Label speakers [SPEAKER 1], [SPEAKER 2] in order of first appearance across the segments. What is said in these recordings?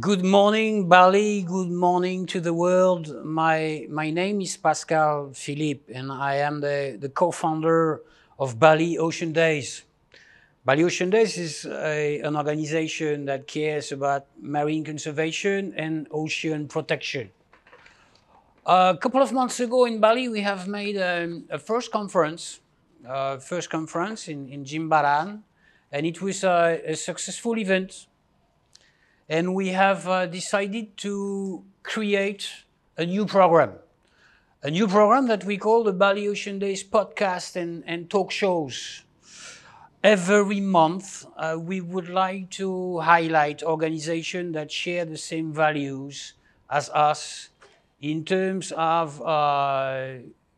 [SPEAKER 1] Good morning, Bali. Good morning to the world. My name is Pascal Philippe, and I am the co-founder of Bali Ocean Days. Bali Ocean Days is an organization that cares about marine conservation and ocean protection. A couple of months ago in Bali, we have made a first conference in Jimbaran, and it was a successful event. And we have decided to create a new program that we call the Bali Ocean Days podcast and talk shows. Every month, we would like to highlight organizations that share the same values as us in terms of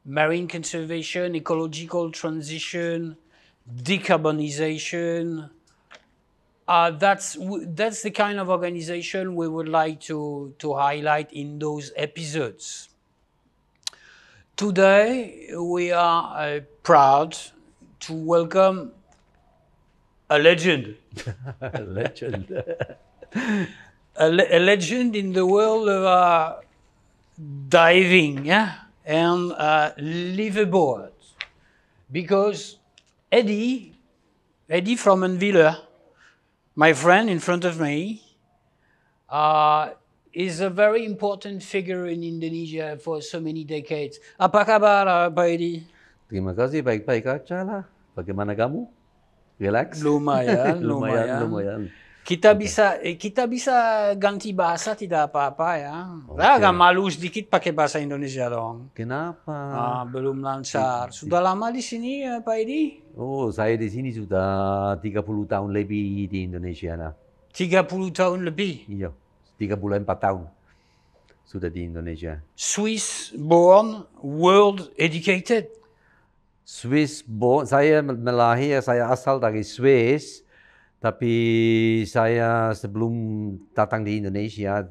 [SPEAKER 1] marine conservation, ecological transition, decarbonization. That's the kind of organization we would like to highlight in those episodes. Today, we are proud to welcome a legend.
[SPEAKER 2] A legend.
[SPEAKER 1] a legend in the world of diving, and liveaboard. Because Eddie from Envilla, my friend in front of me, is a very important figure in Indonesia for so many decades. Apa kabar, Pak Eddie?
[SPEAKER 2] Terima kasih, baik-baik aja lah. Bagaimana kamu? Relax?
[SPEAKER 1] Lumayan. Kita bisa ganti bahasa, tidak apa-apa ya. Agak malu sedikit pakai bahasa Indonesia dong.
[SPEAKER 2] Kenapa?
[SPEAKER 1] Belum lancar. Sudah lama di sini, Pak Eddie?
[SPEAKER 2] Oh, saya di sini sudah 30 tahun lebih di Indonesia.
[SPEAKER 1] 30 tahun lebih?
[SPEAKER 2] Iya, 34 tahun sudah di Indonesia.
[SPEAKER 1] Swiss born, world educated.
[SPEAKER 2] Swiss born, saya asal dari Swiss, tapi saya sebelum datang di Indonesia,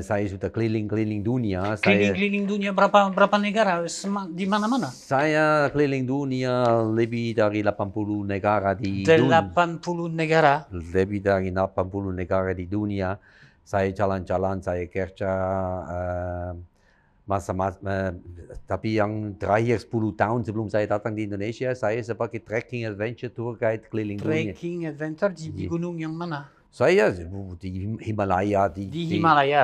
[SPEAKER 2] saya sudah keliling-keliling dunia.
[SPEAKER 1] Keliling dunia berapa negara? Di mana-mana?
[SPEAKER 2] Saya keliling dunia lebih dari 80 negara di dunia.
[SPEAKER 1] 80 negara?
[SPEAKER 2] Lebih dari 80 negara di dunia. Saya jalan-jalan, saya kerja tapi yang terakhir 10 tahun sebelum saya datang di Indonesia, saya sebagai trekking adventure tour guide keliling dunia.
[SPEAKER 1] Trekking adventure di gunung yang mana?
[SPEAKER 2] Saya di Himalaya, di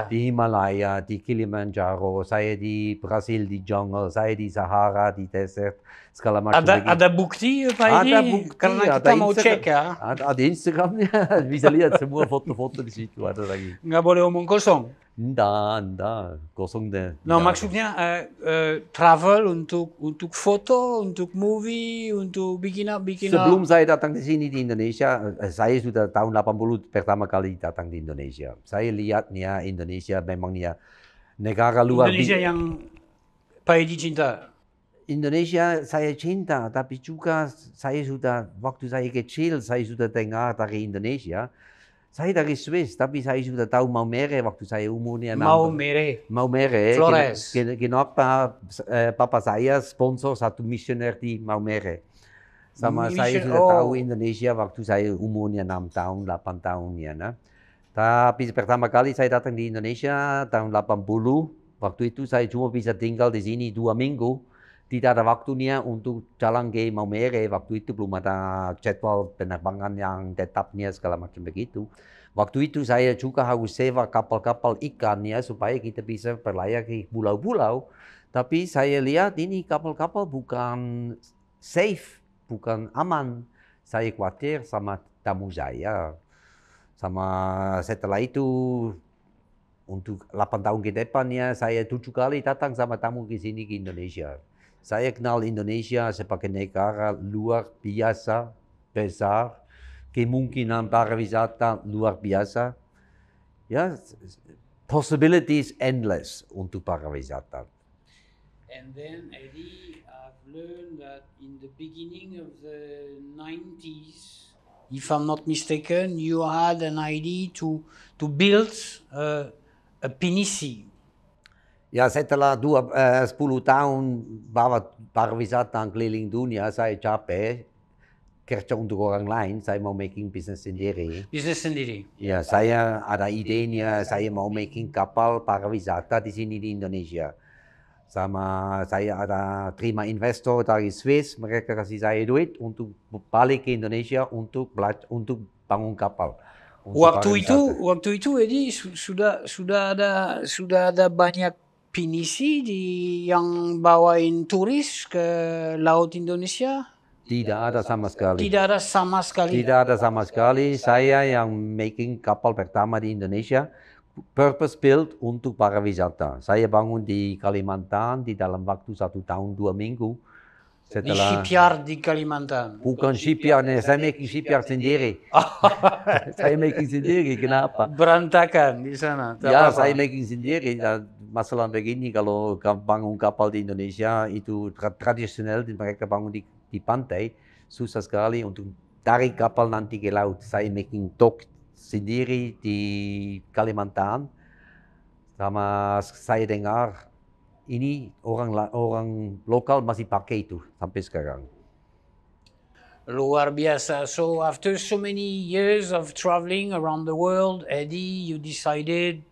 [SPEAKER 2] Himalaya, di Kilimanjaro, saya di Brasil di jungle, saya di Sahara, di desert, segala macam.
[SPEAKER 1] Ada bukti, Pak Edi?
[SPEAKER 2] Ada bukti.
[SPEAKER 1] Karena kita mau cek ya.
[SPEAKER 2] Ada Instagramnya, bisa lihat semua foto-foto di situ ada lagi.
[SPEAKER 1] Nggak boleh omong kosong?
[SPEAKER 2] Enggak, kosong deh.
[SPEAKER 1] No, maksudnya travel untuk foto, untuk movie, untuk bikin.
[SPEAKER 2] Sebelum saya datang di sini di Indonesia, saya sudah tahun 80 pertama kali datang di Indonesia. Saya lihatnya Indonesia memangnya negara luar biasa.
[SPEAKER 1] Indonesia yang Pak Edi cinta?
[SPEAKER 2] Indonesia saya cinta, tapi juga saya sudah, waktu saya kecil, saya sudah dengar dari Indonesia. Saya dari Swiss, tapi saya sudah tahu Maumere waktu saya umurnya. Maumere.
[SPEAKER 1] Flores.
[SPEAKER 2] Kenapa papa saya sponsor satu misioner di Maumere. Saya sudah tahu Indonesia waktu saya umurnya 6 tahun, 8 tahun ya. Tapi pertama kali saya datang di Indonesia tahun 80, waktu itu saya cuma bisa tinggal di sini 2 minggu. Tidak ada waktunya untuk jalan ke Maumere. Waktu itu belum ada jadwal penerbangan yang tetapnya segala macam begitu. Waktu itu saya juga harus sewa kapal-kapal ikan ya supaya kita bisa berlayar ke pulau-pulau. Tapi saya lihat ini kapal-kapal bukan safe, bukan aman. Saya khawatir sama tamu saya. Setelah itu untuk 8 tahun ke depannya saya 7 kali datang sama tamu ke sini ke Indonesia. Saya kenal Indonesia sebagai negara luar biasa besar, kemungkinan pariwisata luar biasa, ya, possibilities endless untuk pariwisata.
[SPEAKER 1] And then Eddie, I've learned that in the beginning of the 90s, if I'm not mistaken, you had an idea to build a pinisi.
[SPEAKER 2] Ya, setelah 10 tahun pariwisata keliling dunia, saya capek. kerja untuk orang lain, saya mau making bisnis sendiri.
[SPEAKER 1] Bisnis sendiri.
[SPEAKER 2] Ya, saya ada idenya, saya mau making kapal pariwisata di sini di Indonesia. Sama saya ada terima investor dari Swiss, mereka kasih saya duit untuk balik ke Indonesia untuk bangun kapal.
[SPEAKER 1] Waktu itu Edi sudah ada banyak pinisi yang bawain turis ke laut Indonesia.
[SPEAKER 2] Tidak ada sama sekali.
[SPEAKER 1] Tidak ada sama sekali.
[SPEAKER 2] Tidak ada sama sekali. Saya yang making kapal pertama di Indonesia, purpose built untuk pariwisata. Saya bangun di Kalimantan di dalam waktu 1 tahun 2 minggu.
[SPEAKER 1] Di shipyard di Kalimantan.
[SPEAKER 2] Bukan shipyard, saya making shipyard sendiri. Saya making sendiri, kenapa?
[SPEAKER 1] Berantakan di sana.
[SPEAKER 2] Ya, saya making sendiri. Masalah begini, kalau bangun kapal di Indonesia itu tradisional, mereka bangun di pantai, susah sekali untuk tarik kapal nanti ke laut. Saya making dock sendiri di Kalimantan. Sama saya dengar, ini orang lokal masih pakai itu sampai sekarang.
[SPEAKER 1] Luar biasa. So after so many years of traveling around the world, Eddie, you decided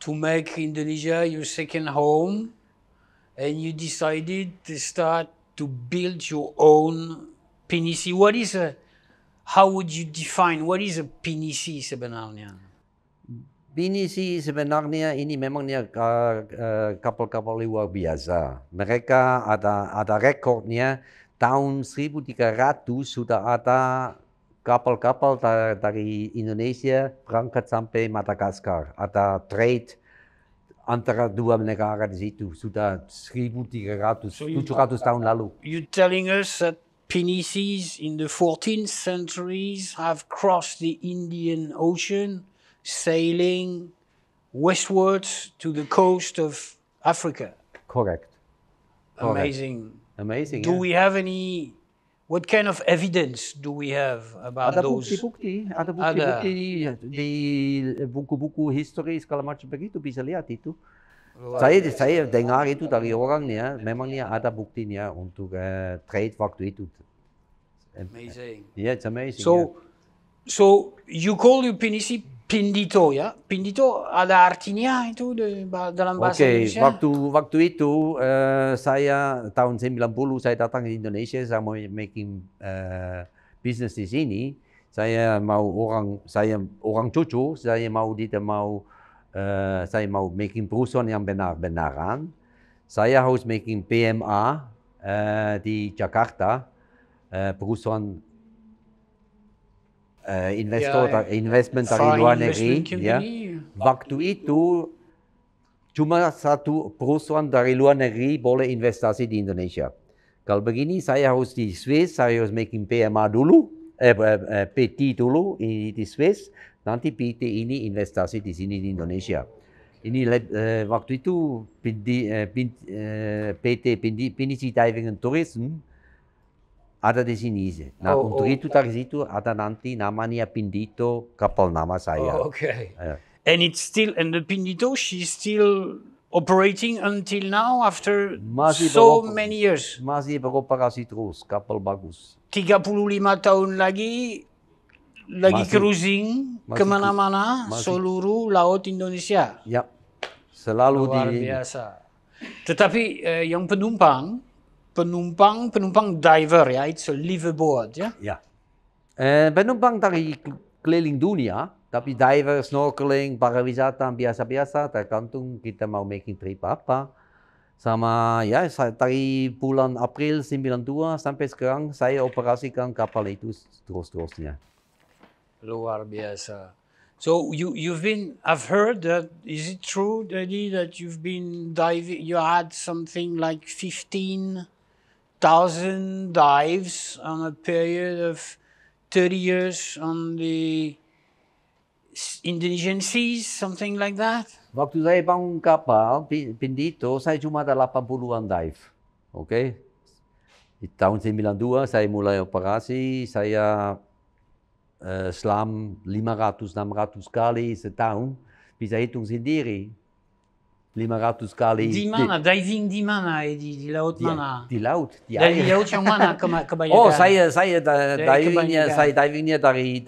[SPEAKER 1] to make Indonesia your second home, and you decided to start to build your own pinisi. How would you define what is a pinisi sebenarnya?
[SPEAKER 2] Pinisi sebenarnya ini memangnya kapal-kapal luar biasa. Mereka ada rekornya tahun 1300 sudah ada kapal-kapal dari Indonesia berangkat sampai Madagaskar. Ada trade antara dua negara di situ sudah 1300, 700 tahun lalu.
[SPEAKER 1] You telling us that pinisis in the 14th centuries have crossed the Indian Ocean, sailing westwards to the coast of Africa.
[SPEAKER 2] Correct.
[SPEAKER 1] Amazing.
[SPEAKER 2] Amazing.
[SPEAKER 1] Do we have what kind of evidence do we have about those?
[SPEAKER 2] Ada bukti-bukti di buku-buku history segala macam begitu, bisa lihat itu. Saya dengar itu dari orangnya, memangnya ada buktinya untuk trade waktu itu.
[SPEAKER 1] Amazing.
[SPEAKER 2] Yeah, it's amazing.
[SPEAKER 1] So you call your pinisi Pindito, ya? Pindito ada artinya itu dalam bahasa Indonesia?
[SPEAKER 2] Waktu itu saya tahun 90 saya datang ke Indonesia, saya mau making bisnis di sini. Saya orang cucu, saya mau making perusahaan yang benar-benaran. Saya harus making PMA di Jakarta, perusahaan investment dari luar negeri. Ya. Waktu itu cuma satu perusahaan dari luar negeri boleh investasi di Indonesia. Kalau begini saya harus di Swiss, saya harus making PMA dulu, PT dulu di Swiss, nanti PT ini investasi di sini di Indonesia. Ini waktu itu PT Pinisi Diving and Tourism ada di sini. Nah, untuk itu dari situ ada nanti namanya Pindito, kapal nama saya.
[SPEAKER 1] Oh, okay. And the Pindito, she's still operating until now after many years.
[SPEAKER 2] Masih beroperasi terus, kapal bagus.
[SPEAKER 1] 35 tahun lagi cruising kemana-mana seluruh laut Indonesia.
[SPEAKER 2] Ya, selalu
[SPEAKER 1] luar biasa. Tetapi yang penumpang diver, ya, it's a liveaboard, ya?
[SPEAKER 2] Ya. Penumpang dari keliling dunia, tapi diver, snorkeling, pariwisata biasa-biasa, tergantung kita mau making trip apa. Sama ya, dari bulan April 92 sampai sekarang saya operasikan kapal itu terus-terusnya.
[SPEAKER 1] Luar biasa. So I've heard that, is it true, Daddy, that you've been diving, you had something like 15,000 dives on a period of 30 years on the Indonesian seas, something like that?
[SPEAKER 2] Waktu saya bangun kapal, Pindito, saya cuma ada 80-an dive. Oke? Di tahun 92 saya mulai operasi, saya selam 500-600 kali setahun, bisa hitung sendiri. 500 kali.
[SPEAKER 1] Di mana? Diving di mana? Di laut mana?
[SPEAKER 2] Di laut, di
[SPEAKER 1] Dari
[SPEAKER 2] air.
[SPEAKER 1] laut yang mana kebanyakan?
[SPEAKER 2] Oh, saya
[SPEAKER 1] kebanyakan.
[SPEAKER 2] divingnya dari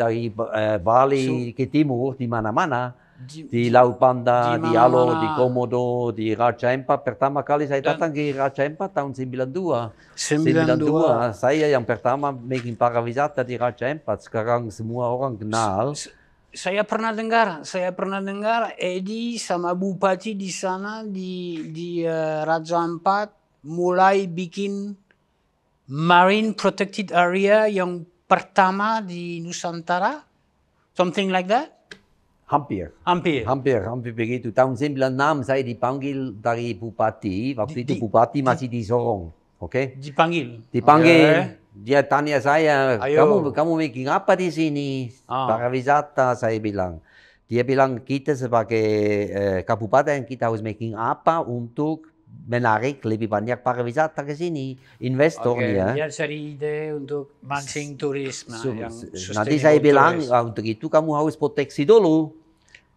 [SPEAKER 2] Bali ke timur, di mana-mana. Di Laut Banda, di Alo, di Komodo, di Raja Empat. Pertama kali saya datang ke Raja Empat tahun 92. 92. Saya yang pertama making pariwisata di Raja Empat. Sekarang semua orang kenal.
[SPEAKER 1] Saya pernah dengar Edi sama Bupati di sana di Raja Ampat mulai bikin marine protected area yang pertama di Nusantara, something like that.
[SPEAKER 2] Hampir begitu. Tahun 96 saya dipanggil dari Bupati. Waktu itu Bupati masih di Sorong, oke?
[SPEAKER 1] Dipanggil.
[SPEAKER 2] Okay. Dia tanya saya, kamu making apa di sini? Pariwisata, saya bilang. Dia bilang, kita sebagai kabupaten, kita harus making apa untuk menarik lebih banyak pariwisata ke sini. Investornya.
[SPEAKER 1] Dia cari ide untuk mancing turisme yang
[SPEAKER 2] nanti saya bilang, untuk itu kamu harus proteksi dulu.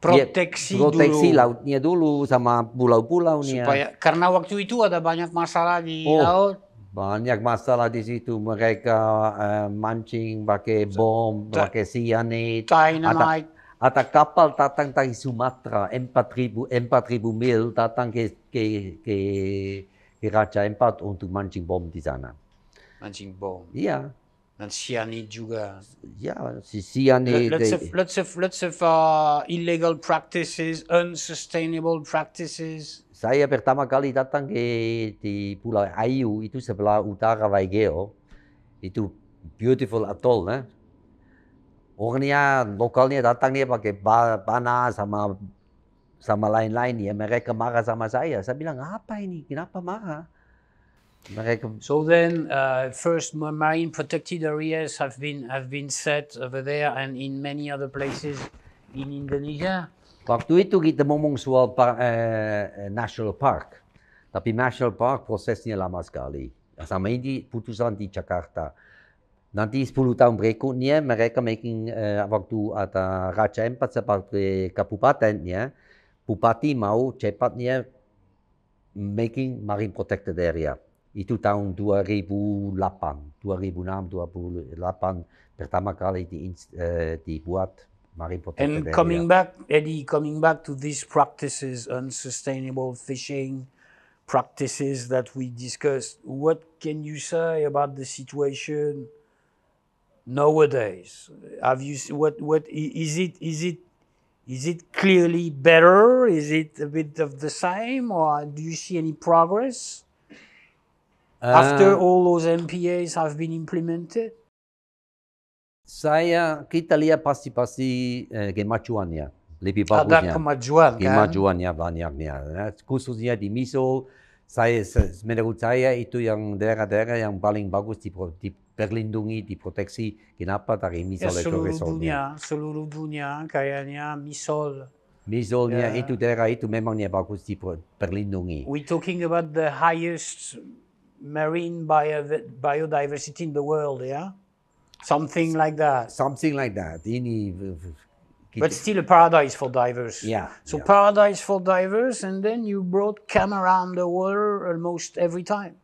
[SPEAKER 2] Proteksi lautnya dulu sama pulau-pulaunya.
[SPEAKER 1] Karena waktu itu ada banyak masalah di laut.
[SPEAKER 2] Banyak masalah di situ. Mereka mancing pakai bom, pakai cyanide.
[SPEAKER 1] Dynamite.
[SPEAKER 2] Ada kapal datang dari Sumatera, 4.000 mil datang ke Raja Empat untuk mancing bom di sana.
[SPEAKER 1] Mancing bom?
[SPEAKER 2] Iya.
[SPEAKER 1] Dan cyanide juga.
[SPEAKER 2] Ya, cyanide.
[SPEAKER 1] Lots of illegal practices, unsustainable practices.
[SPEAKER 2] Saya pertama kali datang di Pulau Ayu, itu sebelah utara Waigeo. Itu beautiful atoll, né? Orangnya, lokalnya datangnya pakai panah sama lain-lain ya. Mereka marah sama saya. Saya bilang, apa ini? Kenapa marah?
[SPEAKER 1] So then, first marine protected areas have been set over there and in many other places in Indonesia.
[SPEAKER 2] Waktu itu kita ngomong soal national park, tapi national park prosesnya lama sekali. Sama ini putusan di Jakarta. Nanti 10 tahun berikutnya mereka making waktu ada Raja Empat sebagai kabupatennya, bupati mau cepatnya making marine protected area. Itu tahun 2006, 2008 pertama kali dibuat marine protected area.
[SPEAKER 1] And coming back to these practices, unsustainable fishing practices that we discussed, what can you say about the situation nowadays? Have you what is it clearly better? Is it a bit of the same, or do you see any progress after all those MPAs have been implemented?
[SPEAKER 2] Kita lihat pasti kemajuannya lebih bagusnya.
[SPEAKER 1] Ada kemajuan kan?
[SPEAKER 2] Kemajuannya banyaknya. Khususnya di Miso, menurut saya itu yang daerah-daerah yang paling bagus diperlindungi, diproteksi. Kenapa? Dari Misol Ecoresortnya.
[SPEAKER 1] Seluruh dunia kayaknya Misol.
[SPEAKER 2] Misolnya itu daerah itu memangnya bagus diperlindungi.
[SPEAKER 1] We're talking about the highest marine biodiversity in the world, yeah? Something like that. But still a paradise for divers.
[SPEAKER 2] Yeah.
[SPEAKER 1] So paradise for divers, and then you brought camera underwater almost every time.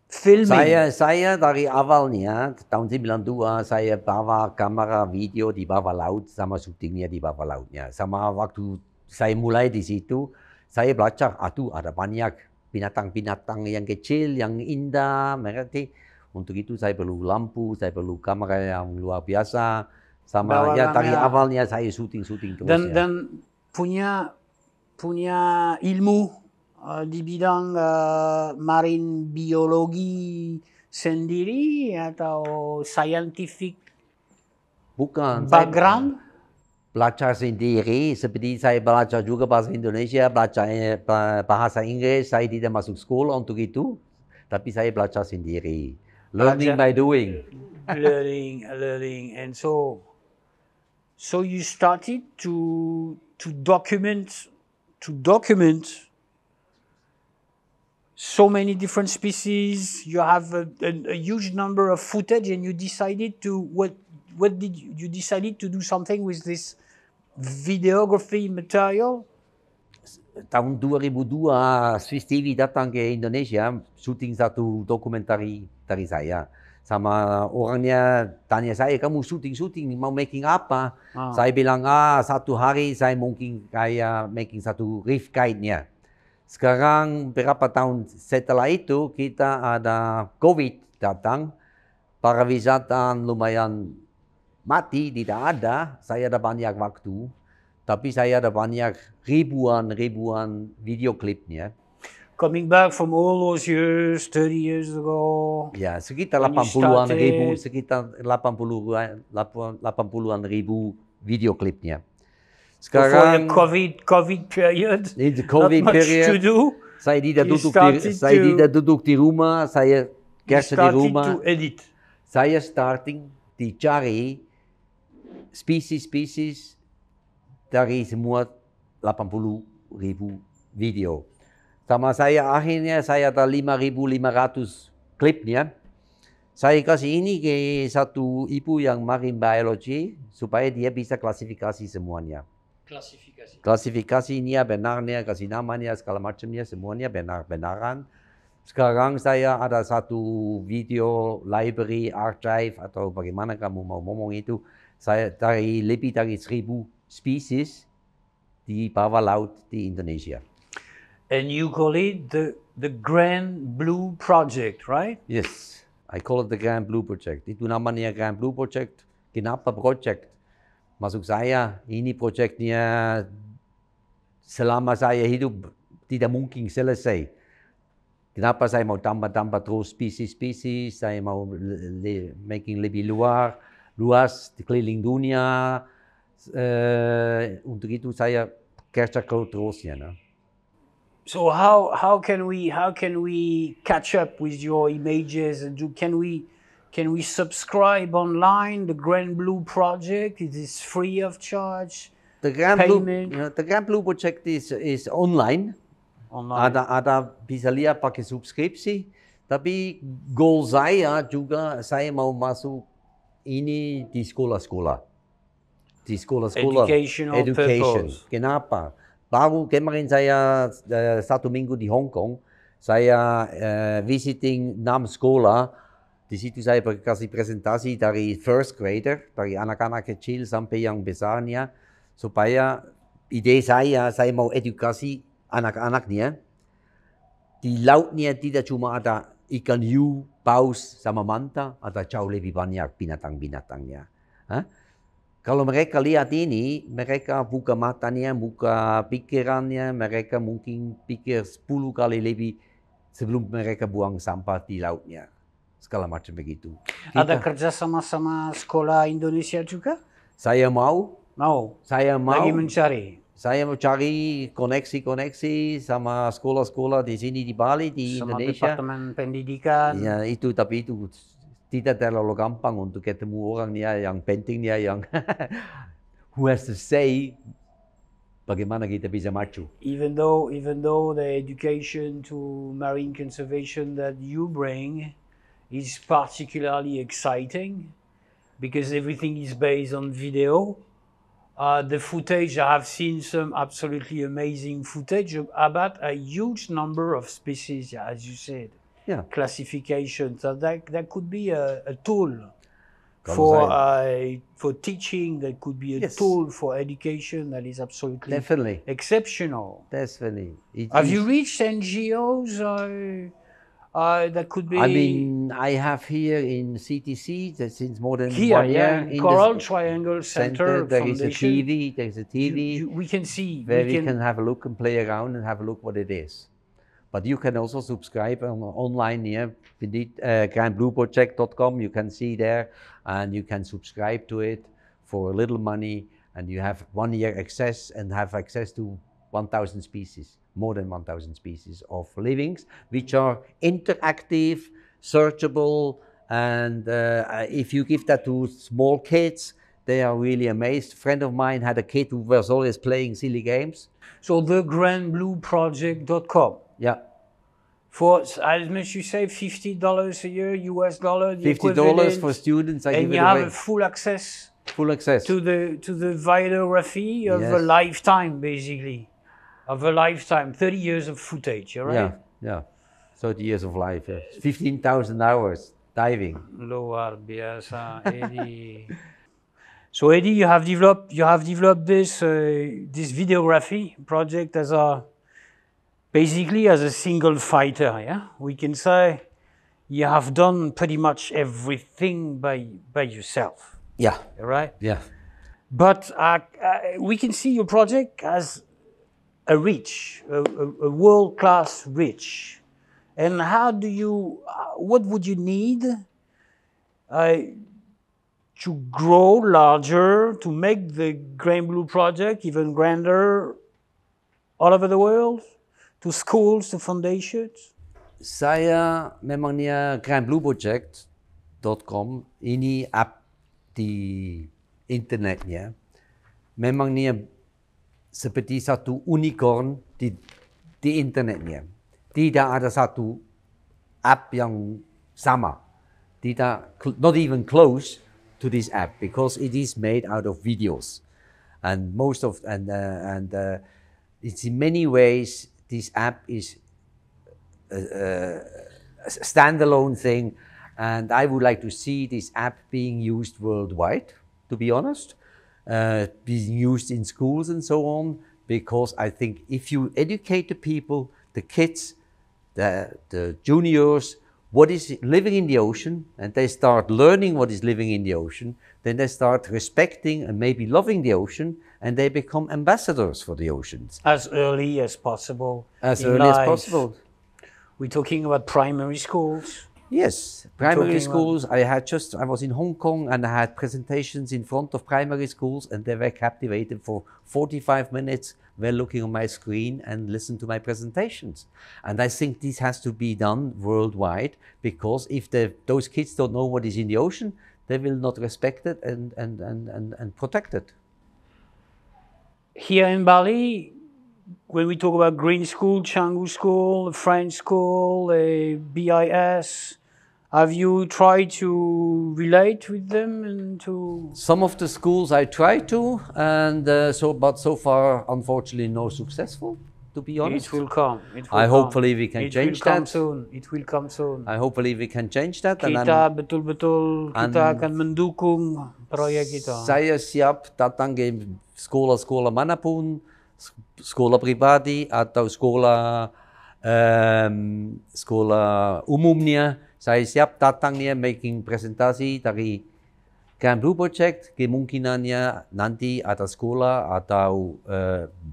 [SPEAKER 1] Filming.
[SPEAKER 2] Saya dari awalnya, tahun 92, saya bawa kamera video di bawah laut, sama syutingnya di bawah lautnya. Sama waktu saya mulai di situ, saya belajar, ada banyak binatang-binatang yang kecil, yang indah, mengerti. Untuk itu saya perlu lampu, saya perlu kamera yang luar biasa. Sama dari awalnya saya syuting terus.
[SPEAKER 1] Dan punya ilmu di bidang marine biologi sendiri atau scientific background?
[SPEAKER 2] Belajar sendiri, seperti saya belajar juga bahasa Indonesia, belajar bahasa Inggris, saya tidak masuk sekolah untuk itu, tapi saya belajar sendiri. Learning by doing.
[SPEAKER 1] learning, and so you started to document so many different species. You have a huge number of footage, and you decided to you decided to do something with this videography material?
[SPEAKER 2] tahun 2002 Swiss TV datang ke Indonesia, syuting satu dokumentari dari saya. Sama orangnya tanya saya, kamu syuting mau making apa? Saya bilang, satu hari saya mungkin kayak making satu reef guide-nya. Sekarang berapa tahun setelah itu kita ada COVID datang, pariwisata lumayan mati, tidak ada, saya ada banyak waktu. Tapi saya ada banyak ribuan video klipnya.
[SPEAKER 1] Coming back from all those years, 30 years ago.
[SPEAKER 2] Ya, sekitar 80-an ribu video klipnya.
[SPEAKER 1] Sekarang before the COVID period.
[SPEAKER 2] In the COVID period,
[SPEAKER 1] to do.
[SPEAKER 2] Saya tidak duduk di rumah, saya kerja di rumah.
[SPEAKER 1] To edit.
[SPEAKER 2] Saya starting dicari spesies dari semua 80.000 video. Sama saya akhirnya saya ada 5.500 klipnya. Saya kasih ini ke satu ibu yang marine biology supaya dia bisa klasifikasi semuanya. Klasifikasinya, benarnya, kasih namanya, segala macamnya, semuanya benar-benaran. Sekarang saya ada satu video library, archive atau bagaimana kamu mau ngomong itu. Saya dari lebih dari 1.000 spesies di bawah laut di Indonesia.
[SPEAKER 1] And you call it the Grand Blue Project, right?
[SPEAKER 2] Yes, I call it the Grand Blue Project. Itu namanya Grand Blue Project. Kenapa project? Maksud saya, ini projectnya selama saya hidup tidak mungkin selesai. Kenapa saya mau tambah terus spesies, saya mau making lebih luas di keliling dunia. Untuk itu saya kerja terusnya. No?
[SPEAKER 1] So how can we catch up with your images? And can we subscribe online? The Grand Blue Project, it is free of charge.
[SPEAKER 2] The Grand Blue Project is online. Ada bisa lihat pakai subskripsi. Tapi goal saya juga saya mau masuk ini di sekolah-sekolah. Di sekolah-sekolah.
[SPEAKER 1] Education.
[SPEAKER 2] Kenapa? Baru kemarin saya 1 minggu di Hong Kong, saya visiting 6 sekolah. Di situ saya kasih presentasi dari first grader, dari anak-anak kecil sampai yang besarnya, supaya ide saya mau edukasi anak-anaknya. Di lautnya tidak cuma ada ikan hiu, paus, sama manta, ada jauh lebih banyak binatang-binatangnya. Kalau mereka lihat ini, mereka buka matanya, buka pikirannya, mereka mungkin pikir 10 kali lebih sebelum mereka buang sampah di lautnya. Segala macam begitu.
[SPEAKER 1] Ada kerja sama sekolah Indonesia juga?
[SPEAKER 2] Saya mau. Saya mau.
[SPEAKER 1] Lagi mencari?
[SPEAKER 2] Saya mau cari koneksi sama sekolah-sekolah di sini di Bali, di
[SPEAKER 1] sama
[SPEAKER 2] Indonesia.
[SPEAKER 1] Departemen Pendidikan.
[SPEAKER 2] Ya, tapi itu tidak terlalu gampang untuk ketemu orangnya yang pentingnya yang who has to say bagaimana kita bisa maju.
[SPEAKER 1] Even though the education to marine conservation that you bring is particularly exciting because everything is based on video. The footage, I have seen some absolutely amazing footage about a huge number of species, as you said.
[SPEAKER 2] Yeah.
[SPEAKER 1] Classification. So that could be a tool for teaching. That could be a tool for education. That is absolutely exceptional.
[SPEAKER 2] Definitely.
[SPEAKER 1] Have you reached NGOs? That could be.
[SPEAKER 2] I mean, I have here in CTC since more than 1 year.
[SPEAKER 1] In Coral Triangle Center
[SPEAKER 2] there is a TV. There's a TV.
[SPEAKER 1] We can see.
[SPEAKER 2] Where we can have a look and play around and have a look what it is. But you can also subscribe online here. grandblueproject.com. You can see there, and you can subscribe to it for a little money, and you have 1 year access and have access to 1,000 species, more than 1,000 species of livings, which are interactive, searchable, and if you give that to small kids, they are really amazed. A friend of mine had a kid who was always playing silly games. So
[SPEAKER 1] thegrandblueproject.com.
[SPEAKER 2] Yeah.
[SPEAKER 1] For, as much you say, $50 a year, US dollar, the
[SPEAKER 2] $50 for students.
[SPEAKER 1] And you have full access.
[SPEAKER 2] Full access
[SPEAKER 1] to the videography of a lifetime, basically. Of a lifetime, 30 years of footage, right?
[SPEAKER 2] Yeah, yeah. 30 years of life, 15,000 hours diving.
[SPEAKER 1] Luar biasa, Eddie. So Eddie, you have developed this this videography project as basically as a single fighter. Yeah, we can say you have done pretty much everything by yourself.
[SPEAKER 2] Yeah,
[SPEAKER 1] Right.
[SPEAKER 2] yeah.
[SPEAKER 1] But we can see your project as a world-class reach. And how do you? What would you need to grow larger, to make the Grain Blue project even grander all over the world, to schools, to foundations?
[SPEAKER 2] Saya memangnya grandblueproject.com ini app di internetnya memangnya seperti satu unicorn di internetnya. Tidak ada satu app yang sama. Not even close to this app because it is made out of videos, and it's in many ways this app is a standalone thing, and I would like to see this app being used worldwide, to be honest, being used in schools and so on, because I think if you educate the people, the kids, the juniors, what is living in the ocean, and they start learning what is living in the ocean, then they start respecting and maybe loving the ocean, and they become ambassadors for the oceans.
[SPEAKER 1] As early as possible.
[SPEAKER 2] As early as possible.
[SPEAKER 1] We're talking about primary schools.
[SPEAKER 2] Yes, primary schools. I was in Hong Kong and I had presentations in front of primary schools, and they were captivated for 45 minutes. Were looking on my screen and listen to my presentations. And I think this has to be done worldwide, because if those kids don't know what is in the ocean, they will not respect it and protect it.
[SPEAKER 1] Here in Bali, when we talk about Green School, Canggu School, French School, BIS, have you tried to relate with them and to?
[SPEAKER 2] Some of the schools I tried to, and but so far, unfortunately, no successful. To be honest,
[SPEAKER 1] It will come.
[SPEAKER 2] Hopefully we can change that.
[SPEAKER 1] It will come soon.
[SPEAKER 2] I hopefully we can change that.
[SPEAKER 1] Kita betul-betul kita akan mendukung proyek itu.
[SPEAKER 2] Saya siap datang ke sekolah-sekolah manapun, sekolah pribadi atau sekolah umumnya. Saya siap datangnya making presentasi dari Grain Blue Project. Kemungkinannya nanti ada sekolah atau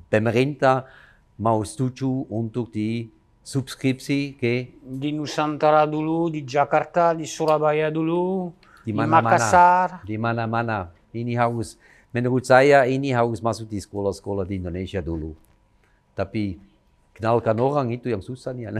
[SPEAKER 2] pemerintah mau setuju untuk disubskripsi ke
[SPEAKER 1] di Nusantara dulu, di Jakarta, di Surabaya dulu,
[SPEAKER 2] di
[SPEAKER 1] Makassar.
[SPEAKER 2] Di mana-mana. Ini harus, menurut saya ini harus masuk di sekolah-sekolah di Indonesia dulu. Tapi kenalkan orang itu yang susah nih.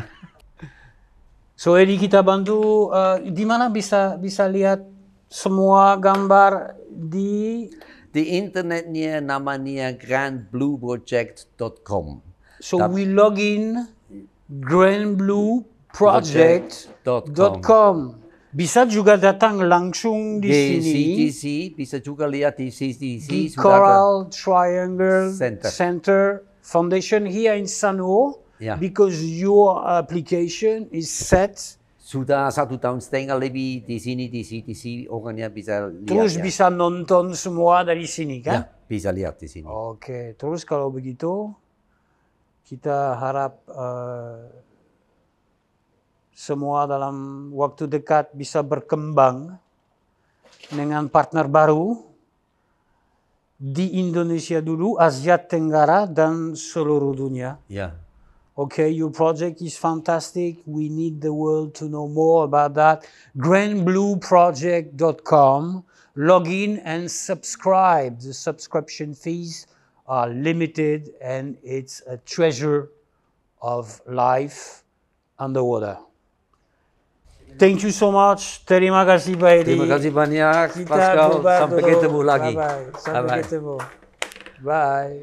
[SPEAKER 1] So Eddie, kita bantu di mana bisa lihat semua gambar di
[SPEAKER 2] internetnya, namanya grandblueproject.com.
[SPEAKER 1] So we log in grandblueproject.com. Bisa juga datang langsung di sini.
[SPEAKER 2] CTC, bisa juga lihat di CTC.
[SPEAKER 1] Di Coral Triangle Center Foundation here in Sanur.
[SPEAKER 2] Yeah.
[SPEAKER 1] Because your application is set.
[SPEAKER 2] Sudah 1 tahun setengah lebih di sini di CTC, orangnya bisa lihat.
[SPEAKER 1] Terus bisa nonton semua dari sini kan?
[SPEAKER 2] Ya, bisa lihat di sini.
[SPEAKER 1] Oke, terus kalau begitu kita harap semua dalam waktu dekat bisa berkembang dengan partner baru di Indonesia dulu, Asia Tenggara dan seluruh dunia.
[SPEAKER 2] Ya.
[SPEAKER 1] Okay, your project is fantastic. We need the world to know more about that. grandblueproject.com. Log in and subscribe. The subscription fees are limited, and it's a treasure of life underwater. Thank you so much. Terima kasih Pak Eddie.
[SPEAKER 2] Terima kasih banyak, Pascal. Sampai ketemu lagi.
[SPEAKER 1] Bye-bye. Sampai ketemu. Bye.